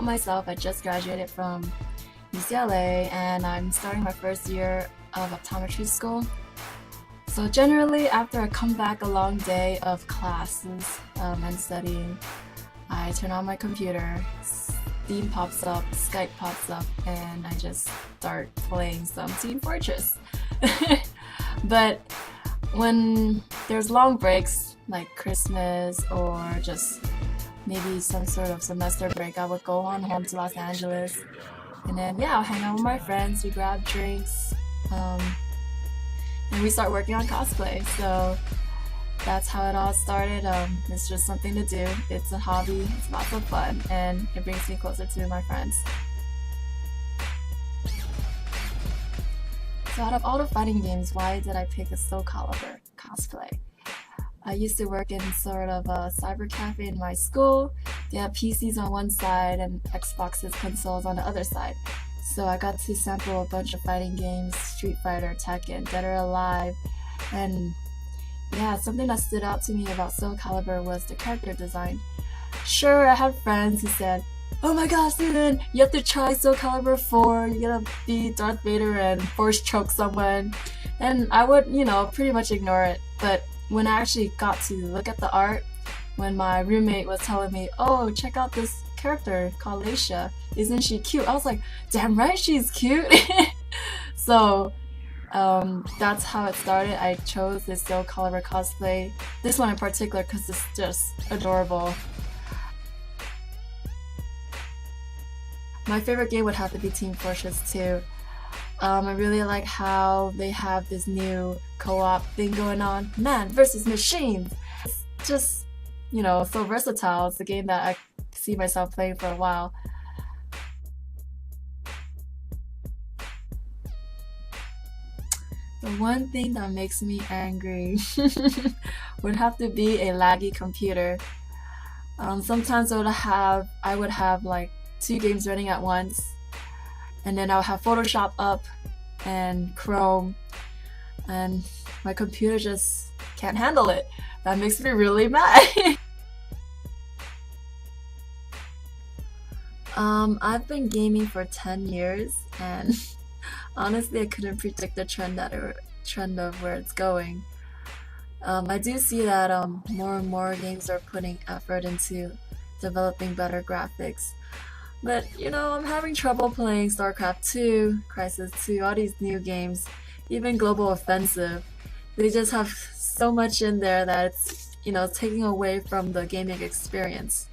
myself, I just graduated from UCLA and I'm starting my first year of optometry school. So generally, after I come back a long day of classes and studying, I turn on my computer, Steam pops up, Skype pops up, and I just start playing some Team Fortress. But when there's long breaks, like Christmas or just maybe some sort of semester break, I would go on home to Los Angeles and then I'll hang out with my friends, we grab drinks, um, and we start working on cosplay. So that's how it all started. It's just something to do. It's a hobby, it's lots of fun, and it brings me closer to my friends. So out of all the fighting games, why did I pick a Soul Calibur cosplay? I used to work in sort of a cyber cafe in my school. They had PCs on one side and Xboxes consoles on the other side. So I got to sample a bunch of fighting games, Street Fighter, Tekken, Dead or Alive, and something that stood out to me about Soul Calibur was the character design. Sure, I had friends who said, "Oh my gosh, Suuzan, you have to try Soul Calibur 4, you gotta be Darth Vader and force choke someone." And I would, pretty much ignore it. But when I actually got to look at the art, when my roommate was telling me, "Oh, check out this character called Leisha, isn't she cute?" I was like, damn right she's cute. So that's how it started. I chose this Soul Calibur cosplay, this one in particular because it's just adorable. My favorite game would have to be Team Fortress 2. I really like how they have this new co-op thing going on. Man versus machines. It's just, so versatile. It's a game that I see myself playing for a while. The one thing that makes me angry would have to be a laggy computer. Sometimes I would have like 2 games running at once, and then I'll have Photoshop up and Chrome, and my computer just can't handle it. That makes me really mad. I've been gaming for 10 years, and honestly, I couldn't predict the trend of where it's going. I do see that more and more games are putting effort into developing better graphics. But I'm having trouble playing StarCraft 2, Crisis 2, all these new games, even Global Offensive. They just have so much in there that it's, taking away from the gaming experience.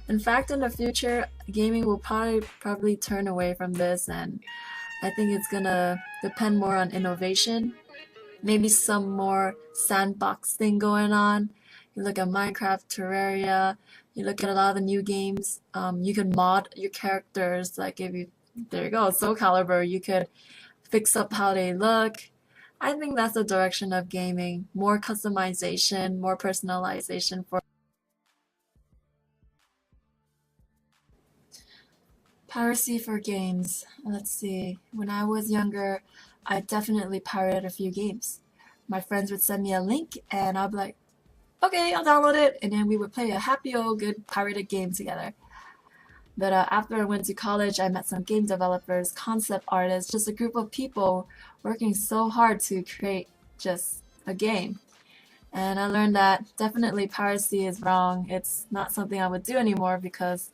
In fact, in the future, gaming will probably turn away from this, and I think it's gonna depend more on innovation. Maybe some more sandbox thing going on. You look at Minecraft, Terraria, you look at a lot of the new games, you can mod your characters, like there you go, Soul Calibur, you could fix up how they look. I think that's the direction of gaming. More customization, more personalization for piracy for games. Let's see. When I was younger, I definitely pirated a few games. My friends would send me a link and I'd be like, okay, I'll download it, and then we would play a happy old good pirated game together. But after I went to college, I met some game developers, concept artists, just a group of people working so hard to create just a game. And I learned that definitely piracy is wrong. It's not something I would do anymore because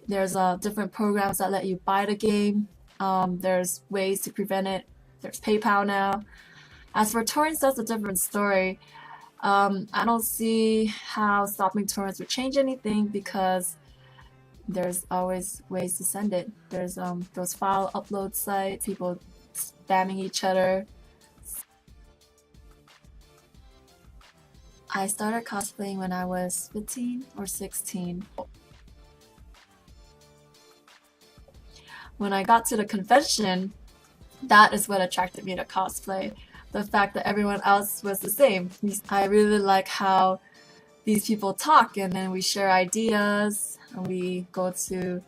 there's different programs that let you buy the game. There's ways to prevent it. There's PayPal now. As for torrents, that's a different story. I don't see how stopping torrents would change anything because there's always ways to send it. There's those file upload sites, people spamming each other. I started cosplaying when I was 15 or 16. When I got to the convention, that is what attracted me to cosplay. The fact that everyone else was the same. I really like how these people talk and then we share ideas and we go to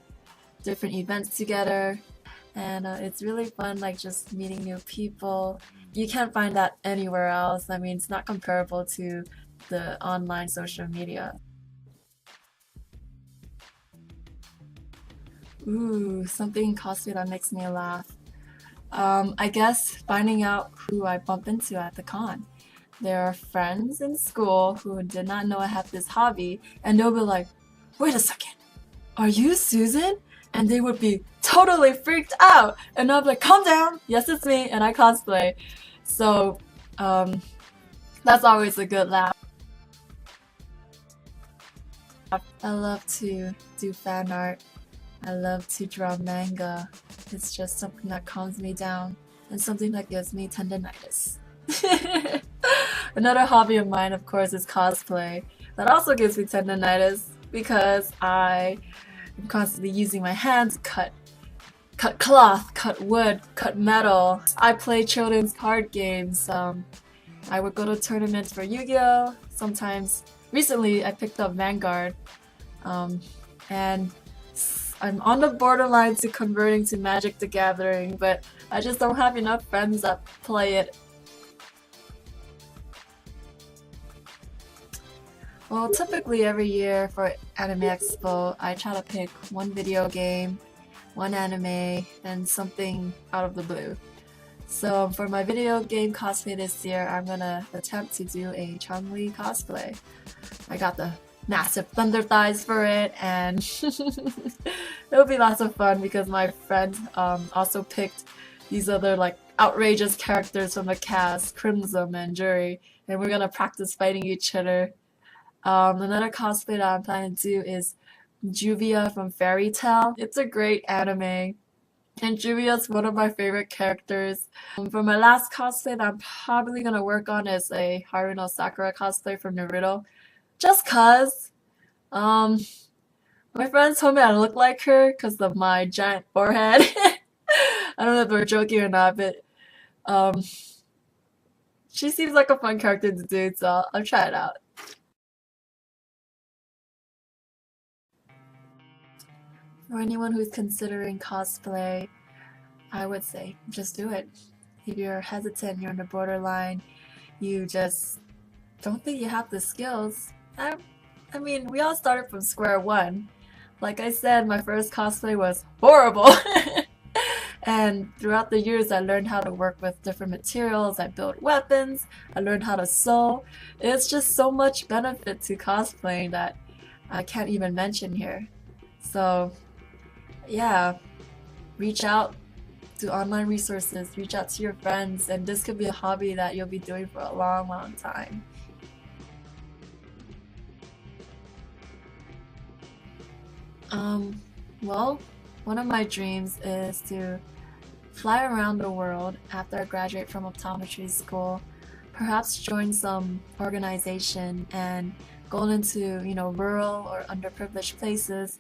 different events together, and it's really fun, like just meeting new people. You can't find that anywhere else. I mean, it's not comparable to the online social media. Ooh, something in cosplay that makes me laugh. I guess finding out who I bump into at the con. There are friends in school who did not know I have this hobby, and they'll be like, wait a second, are you Suuzan? And they would be totally freaked out, and I'll be like, calm down, yes it's me, and I cosplay. So, that's always a good laugh. I love to do fan art. I love to draw manga. It's just something that calms me down and something that gives me tendinitis. Another hobby of mine, of course, is cosplay. That also gives me tendinitis because I am constantly using my hands to cut cloth, cut wood, cut metal. I play children's card games. I would go to tournaments for Yu-Gi-Oh! Sometimes. Recently, I picked up Vanguard, and I'm on the borderline to converting to Magic the Gathering, but I just don't have enough friends that play it. Well, typically every year for Anime Expo, I try to pick one video game, one anime, and something out of the blue. So for my video game cosplay this year, I'm gonna attempt to do a Chun-Li cosplay. I got the massive thunder thighs for it, and it'll be lots of fun because my friend also picked these other like outrageous characters from the cast, Crimson and Jury, and we're gonna practice fighting each other. Another cosplay that I'm planning to do is Juvia from Fairy Tail. It's a great anime, and Juvia's one of my favorite characters. For my last cosplay that I'm probably gonna work on is a Haruno Sakura cosplay from Naruto. Just cause, my friends told me I look like her because of my giant forehead. I don't know if they're joking or not, but she seems like a fun character to do, so I'll try it out. For anyone who's considering cosplay, I would say just do it. If you're hesitant, you're on the borderline, you just don't think you have the skills. I mean, we all started from square one. Like I said, my first cosplay was horrible. And throughout the years, I learned how to work with different materials. I built weapons. I learned how to sew. It's just so much benefit to cosplaying that I can't even mention here. So, yeah, reach out to online resources, reach out to your friends, and this could be a hobby that you'll be doing for a long, long time. Well, one of my dreams is to fly around the world after I graduate from optometry school, perhaps join some organization and go into, rural or underprivileged places,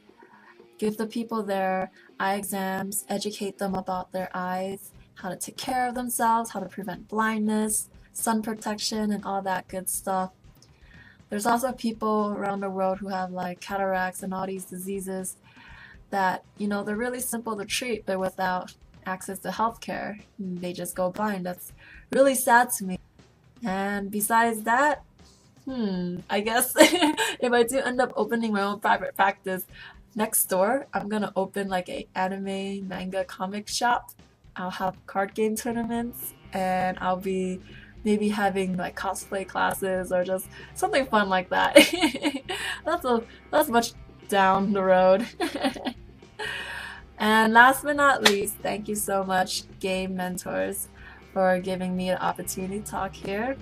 give the people there eye exams, educate them about their eyes, how to take care of themselves, how to prevent blindness, sun protection, and all that good stuff. There's also people around the world who have like cataracts and all these diseases that, they're really simple to treat, but without access to healthcare, they just go blind. That's really sad to me. And besides that, I guess if I do end up opening my own private practice, next door, I'm gonna open like a anime, manga, comic shop. I'll have card game tournaments, and I'll be maybe having like cosplay classes or just something fun like that. That's much down the road. And last but not least, thank you so much, Game Mentors, for giving me the opportunity to talk here.